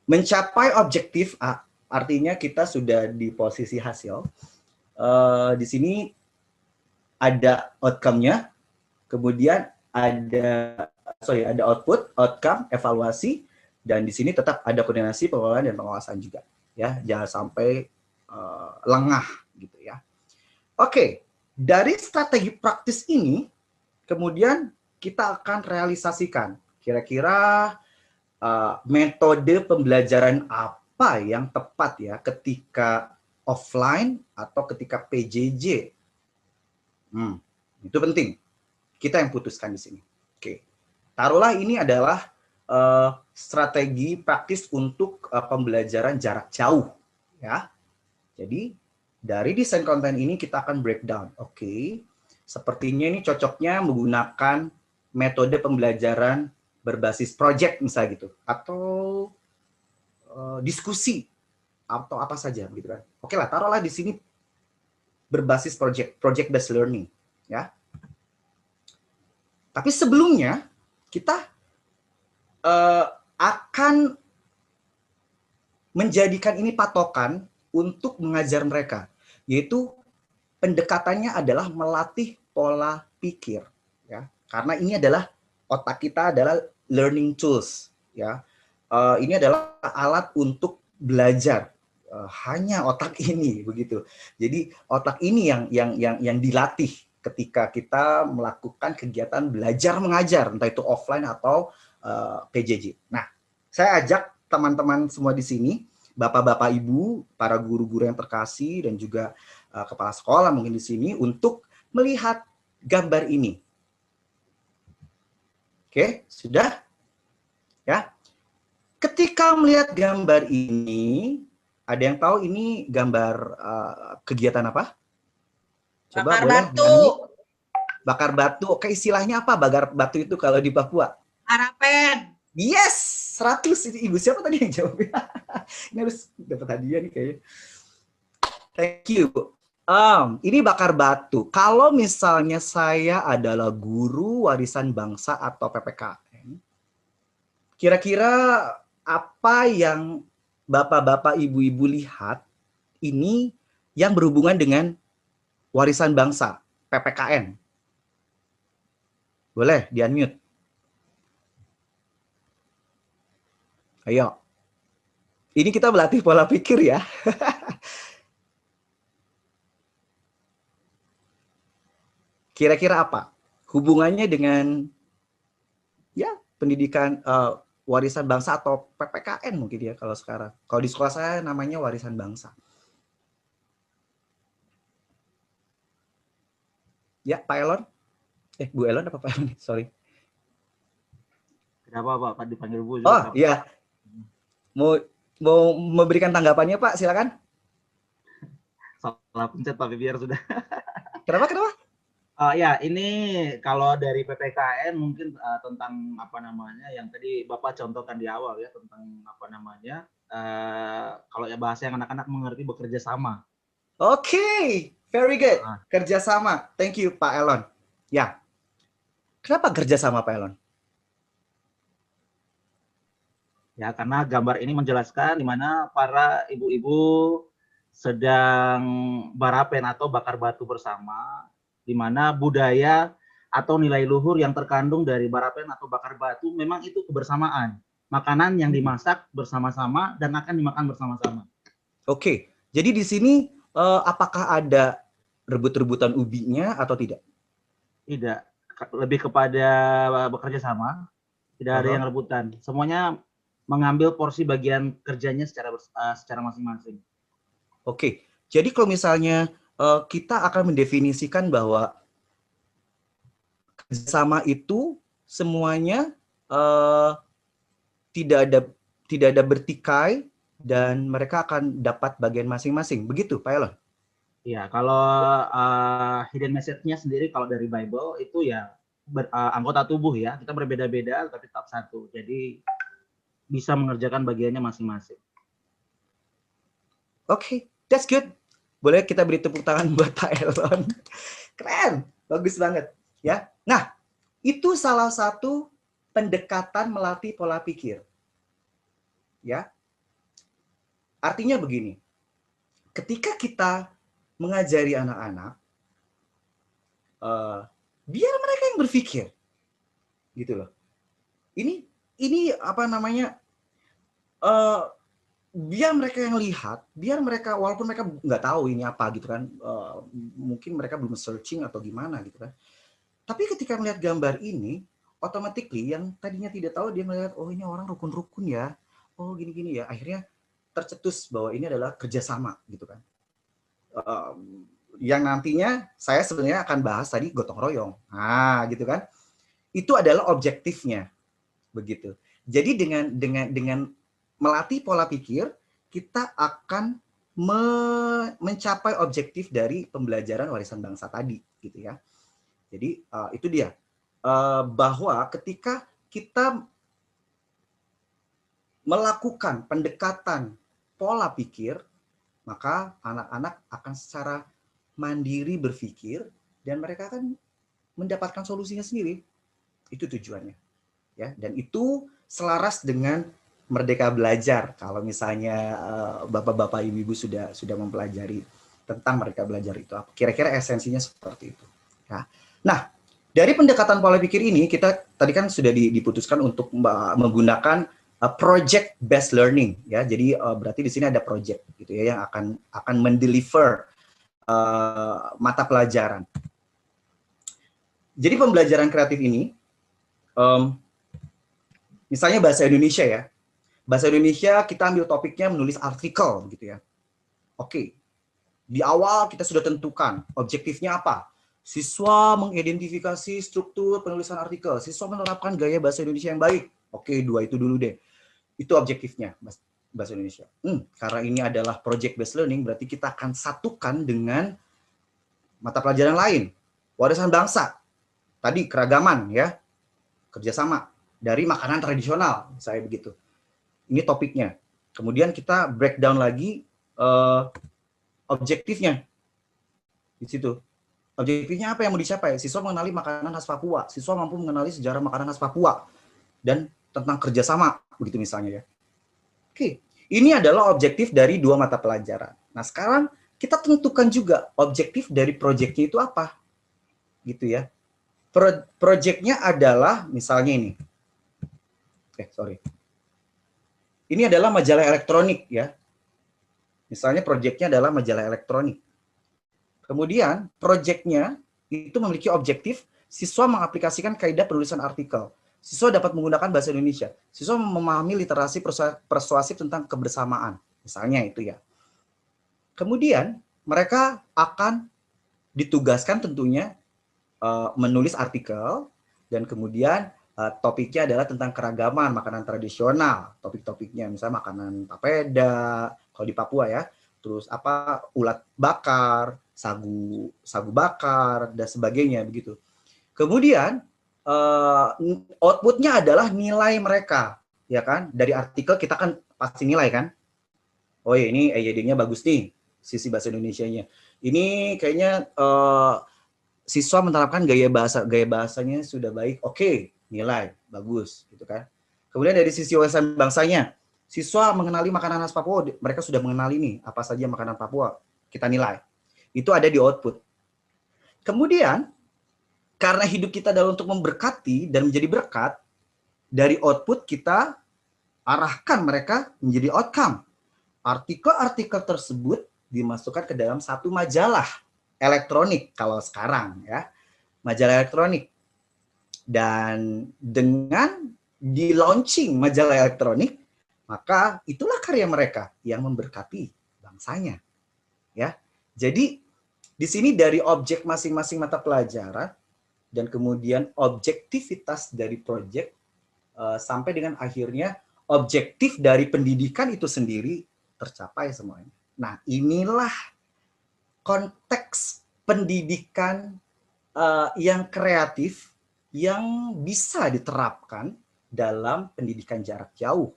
mencapai objektif, artinya kita sudah di posisi hasil. Di sini ada outcome-nya, kemudian ada output, outcome, evaluasi, dan di sini tetap ada koordinasi, pengelolaan dan pengawasan juga. Ya, jangan sampai lengah gitu ya. Oke, dari strategi praktis ini, kemudian kita akan realisasikan kira-kira metode pembelajaran apa yang tepat ya ketika offline atau ketika PJJ. Itu penting. Kita yang putuskan di sini. Oke. Taruhlah ini adalah strategi praktis untuk pembelajaran jarak jauh ya. Jadi dari desain konten ini kita akan breakdown. Oke. Sepertinya ini cocoknya menggunakan metode pembelajaran berbasis project misalnya gitu, atau diskusi atau apa saja gitu kan. Oke lah, taruhlah di sini berbasis project based learning ya. Tapi sebelumnya kita akan menjadikan ini patokan untuk mengajar mereka, yaitu pendekatannya adalah melatih pola pikir ya. Karena ini adalah otak kita adalah learning tools ya. Ini adalah alat untuk belajar. Hanya otak ini begitu. Jadi otak ini yang dilatih ketika kita melakukan kegiatan belajar mengajar, entah itu offline atau PJJ. Nah, saya ajak teman-teman semua di sini, bapak-bapak, ibu, para guru-guru yang terkasih dan juga kepala sekolah mungkin di sini untuk melihat gambar ini. Oke, sudah? Ya. Ketika melihat gambar ini, ada yang tahu ini gambar kegiatan apa? Coba bakar boleh batu. nyanyi. Bakar batu. Oke, istilahnya apa bakar batu itu kalau di Papua? Harapan. Yes, 100. Ini ibu siapa tadi yang jawab? Ini harus dapat hadiah nih kayaknya. Thank you. Ini bakar batu. Kalau misalnya saya adalah guru warisan bangsa atau PPKN, kira-kira apa yang bapak-bapak, ibu-ibu lihat ini yang berhubungan dengan warisan bangsa, PPKN? Boleh di-unmute. Ayo. Ini kita melatih pola pikir ya. Kira-kira apa hubungannya dengan ya pendidikan warisan bangsa atau PPKN mungkin ya kalau sekarang. Kalau di sekolah saya namanya warisan bangsa. Ya, Pak Elon. Bu Elon apa Pak Elon? Sorry. Kenapa Pak dipanggil Bu? Oh iya. Mau memberikan tanggapannya Pak, silakan. Salah pencet Pak, biar sudah. Kenapa? Ya, ini kalau dari PPKN mungkin tentang apa namanya yang tadi Bapak contohkan di awal ya, tentang apa namanya kalau ya bahasa yang anak-anak mengerti bekerja sama. Oke, very good. Kerjasama. Thank you Pak Elon. Ya. Kenapa kerjasama Pak Elon? Ya, karena gambar ini menjelaskan di mana para ibu-ibu sedang barapen atau bakar batu bersama, di mana budaya atau nilai luhur yang terkandung dari barapen atau bakar batu memang itu kebersamaan. Makanan yang dimasak bersama-sama dan akan dimakan bersama-sama. Oke, jadi di sini apakah ada rebut-rebutan ubinya atau tidak? Tidak, lebih kepada bekerja sama. Tidak ada yang rebutan. Semuanya mengambil porsi bagian kerjanya secara masing-masing. Oke, jadi kalau misalnya kita akan mendefinisikan bahwa kerjasama itu semuanya tidak ada bertikai dan mereka akan dapat bagian masing-masing. Begitu, Pak Elon? Ya, kalau hidden message-nya sendiri kalau dari Bible itu ya anggota tubuh ya, kita berbeda-beda tapi tetap satu. Jadi bisa mengerjakan bagiannya masing-masing. Oke, that's good. Boleh kita beri tepuk tangan buat Pak Elon. Keren, bagus banget ya. Nah, itu salah satu pendekatan melatih pola pikir. Ya. Artinya begini. Ketika kita mengajari anak-anak, biar mereka yang berpikir. Gitu loh. Ini apa namanya? biar mereka yang lihat, biar mereka walaupun mereka nggak tahu ini apa gitu kan, mungkin mereka belum searching atau gimana gitu kan. Tapi ketika melihat gambar ini, automatically yang tadinya tidak tahu dia melihat, oh ini orang rukun-rukun ya, oh gini-gini ya, akhirnya tercetus bahwa ini adalah kerjasama gitu kan. Yang nantinya saya sebenarnya akan bahas tadi gotong royong, gitu kan. Itu adalah objektifnya, begitu. Jadi dengan melatih pola pikir, kita akan mencapai objektif dari pembelajaran warisan bangsa tadi, gitu ya. Jadi itu dia, bahwa ketika kita melakukan pendekatan pola pikir, maka anak-anak akan secara mandiri berpikir dan mereka akan mendapatkan solusinya sendiri. Itu tujuannya, ya. Dan itu selaras dengan Merdeka Belajar. Kalau misalnya bapak-bapak, ibu-ibu sudah mempelajari tentang Merdeka Belajar itu apa, kira-kira esensinya seperti itu. Ya. Nah, dari pendekatan pola pikir ini kita tadi kan sudah diputuskan untuk menggunakan project based learning, ya. Jadi berarti di sini ada project gitu ya yang akan mendeliver mata pelajaran. Jadi pembelajaran kreatif ini, misalnya bahasa Indonesia ya. Bahasa Indonesia kita ambil topiknya menulis artikel gitu ya. Oke. Di awal kita sudah tentukan objektifnya apa. Siswa mengidentifikasi struktur penulisan artikel. Siswa menerapkan gaya bahasa Indonesia yang baik. Oke, 2 itu dulu deh. Itu objektifnya bahasa Indonesia. Karena ini adalah project based learning, berarti kita akan satukan dengan mata pelajaran lain. Warisan bangsa. Tadi keragaman ya. Kerjasama dari makanan tradisional, saya begitu. Ini topiknya. Kemudian kita breakdown lagi objektifnya. Di situ. Objektifnya apa yang mau dicapai? Siswa mengenali makanan khas Papua. Siswa mampu mengenali sejarah makanan khas Papua. Dan tentang kerjasama, begitu misalnya ya. Oke, ini adalah objektif dari 2 mata pelajaran. Nah, sekarang kita tentukan juga objektif dari proyeknya itu apa. Gitu ya. Proyeknya adalah misalnya ini. Ini adalah majalah elektronik ya. Misalnya proyeknya adalah majalah elektronik. Kemudian proyeknya itu memiliki objektif siswa mengaplikasikan kaidah penulisan artikel. Siswa dapat menggunakan bahasa Indonesia. Siswa memahami literasi persuasif tentang kebersamaan. Misalnya itu ya. Kemudian mereka akan ditugaskan tentunya menulis artikel dan kemudian topiknya adalah tentang keragaman makanan tradisional, topik-topiknya misalnya makanan papeda kalau di Papua ya, terus apa ulat bakar, sagu bakar dan sebagainya begitu. Kemudian outputnya adalah nilai mereka, ya kan? Dari artikel kita kan pasti nilai kan? Oh ya ini EYD-nya bagus nih, sisi bahasa Indonesianya. Ini kayaknya siswa menerapkan gaya bahasanya sudah baik, oke. Nilai bagus gitu kan. Kemudian dari sisi wawasan bangsanya, siswa mengenali makanan khas Papua, mereka sudah mengenali nih apa saja makanan Papua, kita nilai. Itu ada di output. Kemudian karena hidup kita adalah untuk memberkati dan menjadi berkat, dari output kita arahkan mereka menjadi outcome. Artikel-artikel tersebut dimasukkan ke dalam satu majalah elektronik kalau sekarang ya. Majalah elektronik. Dan dengan di launching majalah elektronik, maka itulah karya mereka yang memberkati bangsanya. Ya. Jadi di sini dari objek masing-masing mata pelajaran dan kemudian objektivitas dari proyek sampai dengan akhirnya objektif dari pendidikan itu sendiri tercapai semuanya. Nah, inilah konteks pendidikan yang kreatif yang bisa diterapkan dalam pendidikan jarak jauh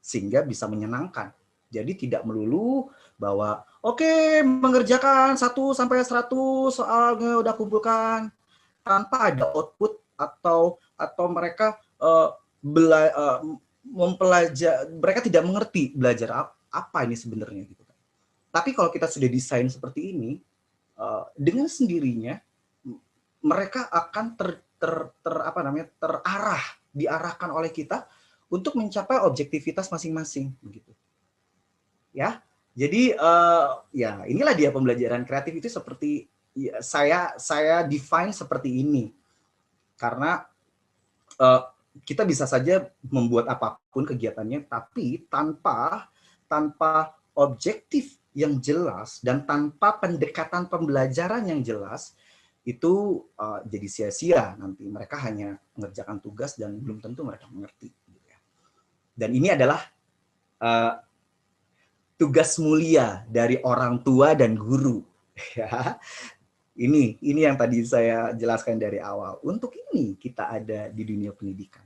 sehingga bisa menyenangkan. Jadi tidak melulu bahwa oke, mengerjakan 1 sampai 100 soalnya udah kumpulkan tanpa ada output atau mereka mempelajari, mereka tidak mengerti belajar apa ini sebenarnya gitu kan. Tapi kalau kita sudah desain seperti ini, dengan sendirinya mereka akan diarahkan oleh kita untuk mencapai objektivitas masing-masing begitu. ya. Jadi ya inilah dia pembelajaran kreatif itu seperti ya, saya define seperti ini karena kita bisa saja membuat apapun kegiatannya, tapi tanpa objektif yang jelas dan tanpa pendekatan pembelajaran yang jelas, itu jadi sia-sia. Nanti mereka hanya mengerjakan tugas dan belum tentu mereka mengerti. Dan ini adalah tugas mulia dari orang tua dan guru. Ya, ini yang tadi saya jelaskan dari awal. Untuk ini kita ada di dunia pendidikan.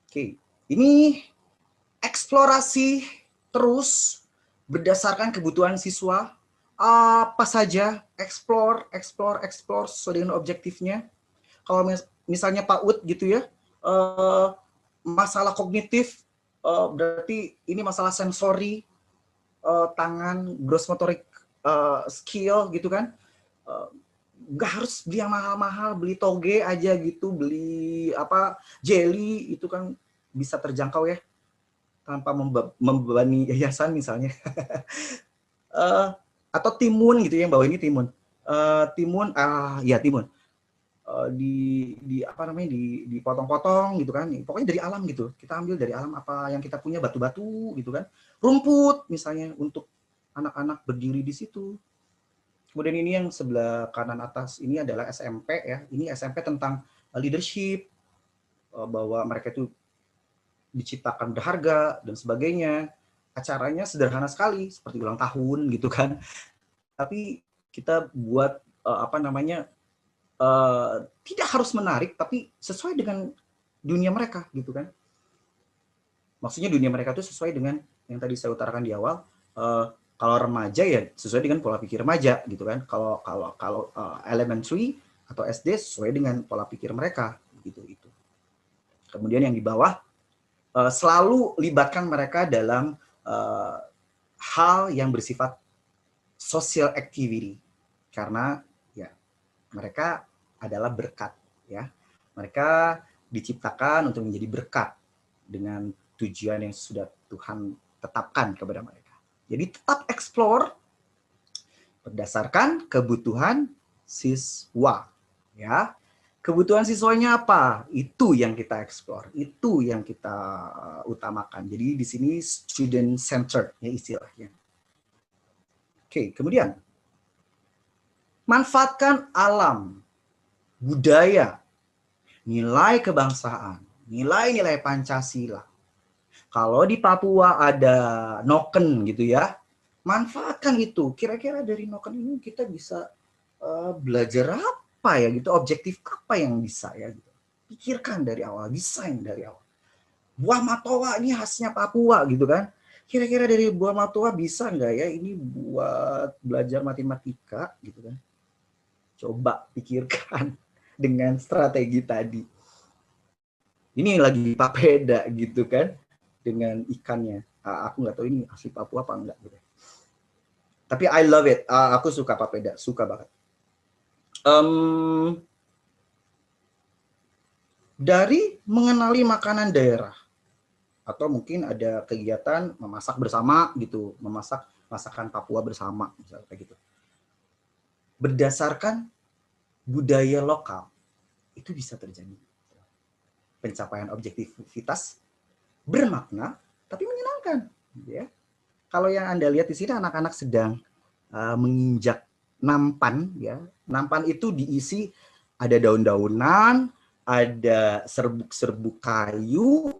Oke, ini eksplorasi terus berdasarkan kebutuhan siswa. Apa saja, explore sesuai dengan objektifnya. Kalau misalnya PAUD gitu ya, masalah kognitif, berarti ini masalah sensori, tangan, gross motorik skill gitu kan. Nggak harus beli yang mahal-mahal, beli toge aja gitu, beli jelly itu kan bisa terjangkau ya, tanpa membebani yayasan misalnya. Atau timun gitu, yang bawah ini timun. Timun. Dipotong-potong gitu kan. Pokoknya dari alam gitu. Kita ambil dari alam apa yang kita punya, batu-batu gitu kan. Rumput misalnya untuk anak-anak berdiri di situ. Kemudian ini yang sebelah kanan atas ini adalah SMP ya. Ini SMP tentang leadership, bahwa mereka itu diciptakan berharga dan sebagainya. Acaranya sederhana sekali, seperti ulang tahun gitu kan. Tapi kita buat tidak harus menarik, tapi sesuai dengan dunia mereka gitu kan. Maksudnya dunia mereka itu sesuai dengan yang tadi saya utarakan di awal. Kalau remaja ya sesuai dengan pola pikir remaja gitu kan. Kalau elementary atau SD sesuai dengan pola pikir mereka gitu itu. Kemudian yang di bawah selalu libatkan mereka dalam hal yang bersifat social activity, karena ya mereka adalah berkat ya. Mereka diciptakan untuk menjadi berkat dengan tujuan yang sudah Tuhan tetapkan kepada mereka. Jadi tetap explore berdasarkan kebutuhan siswa ya. Kebutuhan siswanya apa? Itu yang kita explore, itu yang kita utamakan. Jadi di sini student centered ya istilahnya. Oke, kemudian manfaatkan alam, budaya, nilai kebangsaan, nilai-nilai Pancasila. Kalau di Papua ada noken gitu ya, manfaatkan itu. Kira-kira dari noken ini kita bisa belajar apa ya gitu, objektif apa yang bisa ya gitu. Pikirkan dari awal, desain dari awal. Buah matoa ini khasnya Papua gitu kan. Kira-kira dari buah matoa bisa nggak ya ini buat belajar matematika gitu kan. Coba pikirkan dengan strategi tadi. Ini lagi papeda gitu kan, dengan ikannya. Aku nggak tahu ini asli Papua apa enggak gitu. Tapi I love it. Aku suka papeda, suka banget. Dari mengenali makanan daerah, atau mungkin ada kegiatan memasak bersama gitu, memasak masakan Papua bersama misalnya kayak gitu. Berdasarkan budaya lokal itu bisa terjadi pencapaian objektivitas bermakna tapi menyenangkan ya. Kalau yang Anda lihat di sini anak-anak sedang menginjak nampan ya. Nampan itu diisi ada daun-daunan, ada serbuk-serbuk kayu,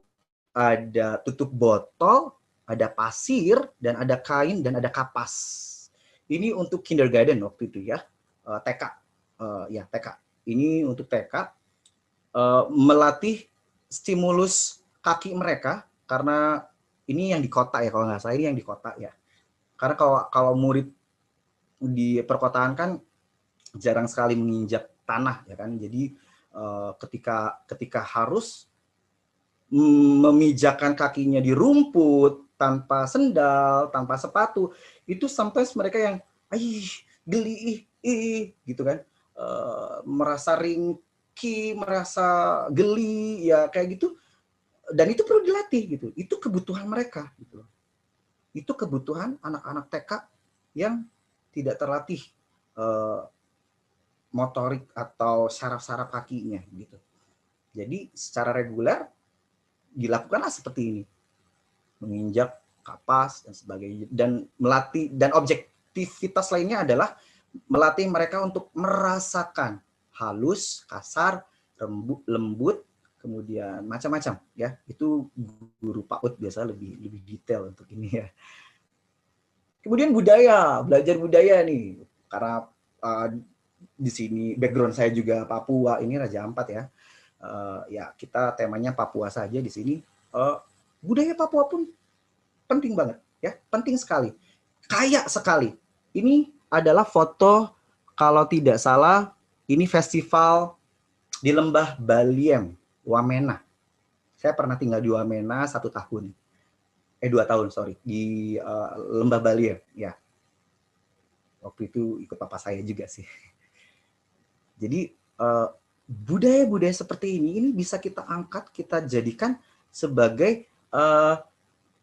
ada tutup botol, ada pasir, dan ada kain, dan ada kapas. Ini untuk kindergarten waktu itu ya, TK. TK. Ini untuk TK, melatih stimulus kaki mereka, karena ini yang di kota ya, kalau nggak salah ini yang di kota ya. Karena kalau murid di perkotaan kan jarang sekali menginjak tanah ya kan, jadi ketika harus memijakan kakinya di rumput tanpa sendal, tanpa sepatu, itu sometimes mereka yang geli gitu kan, merasa ringkih, merasa geli ya kayak gitu, dan itu perlu dilatih gitu. Itu kebutuhan mereka gitu. itu kebutuhan anak-anak TK yang tidak terlatih motorik atau saraf-saraf kakinya gitu. Jadi secara reguler dilakukanlah seperti ini, menginjak kapas dan sebagainya, dan melatih, dan objektivitas lainnya adalah melatih mereka untuk merasakan halus, kasar, lembut, kemudian macam-macam ya. Itu guru PAUD biasa lebih detail untuk ini ya. Kemudian budaya, belajar budaya nih, karena di sini background saya juga Papua, ini Raja Ampat ya. Ya kita temanya Papua saja di sini. Budaya Papua pun penting banget ya, penting sekali, kaya sekali. Ini adalah foto, kalau tidak salah ini festival di Lembah Baliem, Wamena. Saya pernah tinggal di Wamena 1 tahun. 2 tahun, sorry, di Lembah Baliem ya. Waktu itu ikut papa saya juga sih. Jadi budaya-budaya seperti ini bisa kita angkat, kita jadikan sebagai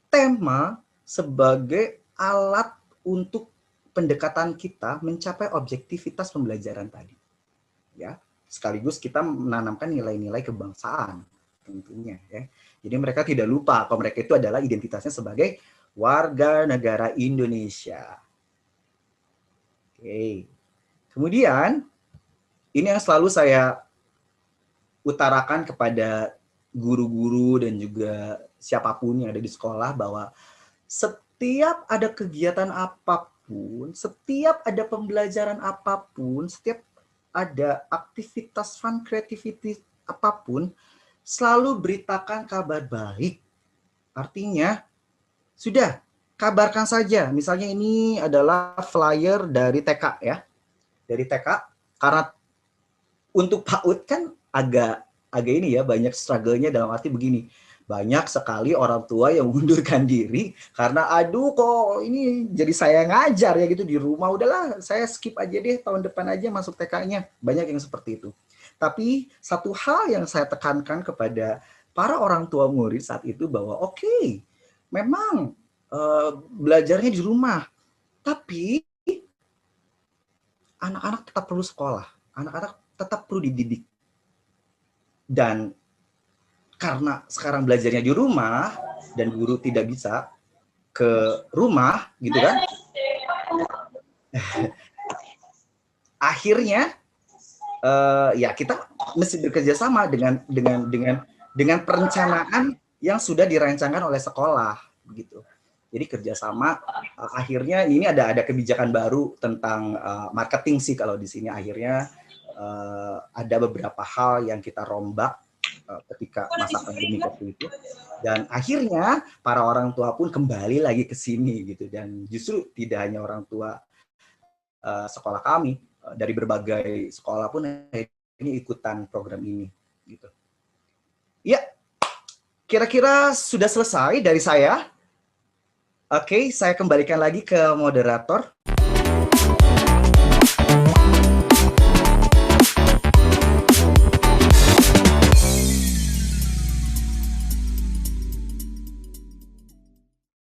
tema, sebagai alat untuk pendekatan kita mencapai objektivitas pembelajaran tadi. Ya, sekaligus kita menanamkan nilai-nilai kebangsaan tentunya ya. Jadi mereka tidak lupa kalau mereka itu adalah identitasnya sebagai warga negara Indonesia. Oke. Kemudian ini yang selalu saya utarakan kepada guru-guru dan juga siapapun yang ada di sekolah, bahwa setiap ada kegiatan apapun, setiap ada pembelajaran apapun, setiap ada aktivitas fun creativity apapun, selalu beritakan kabar baik. Artinya, sudah, kabarkan saja. Misalnya ini adalah flyer dari TK ya. Dari TK, karena untuk PAUD kan agak ini ya, banyak struggle-nya dalam arti begini. Banyak sekali orang tua yang mengundurkan diri karena aduh kok ini jadi saya ngajar ya gitu di rumah, udahlah saya skip aja deh, tahun depan aja masuk TK-nya. Banyak yang seperti itu. Tapi satu hal yang saya tekankan kepada para orang tua murid saat itu bahwa oke, memang belajarnya di rumah, tapi anak-anak tetap perlu sekolah, anak-anak tetap perlu dididik. Dan karena sekarang belajarnya di rumah dan guru tidak bisa ke rumah gitu kan, akhirnya ya kita mesti bekerja sama dengan perencanaan yang sudah dirancangkan oleh sekolah begitu. Jadi kerjasama, akhirnya ini ada kebijakan baru tentang marketing sih kalau di sini. Akhirnya ada beberapa hal yang kita rombak ketika masa pandemi waktu itu, dan akhirnya para orang tua pun kembali lagi ke sini gitu. Dan justru tidak hanya orang tua sekolah kami, dari berbagai sekolah pun ini ikutan program ini gitu. Ya, kira-kira sudah selesai dari saya. Oke, saya kembalikan lagi ke moderator.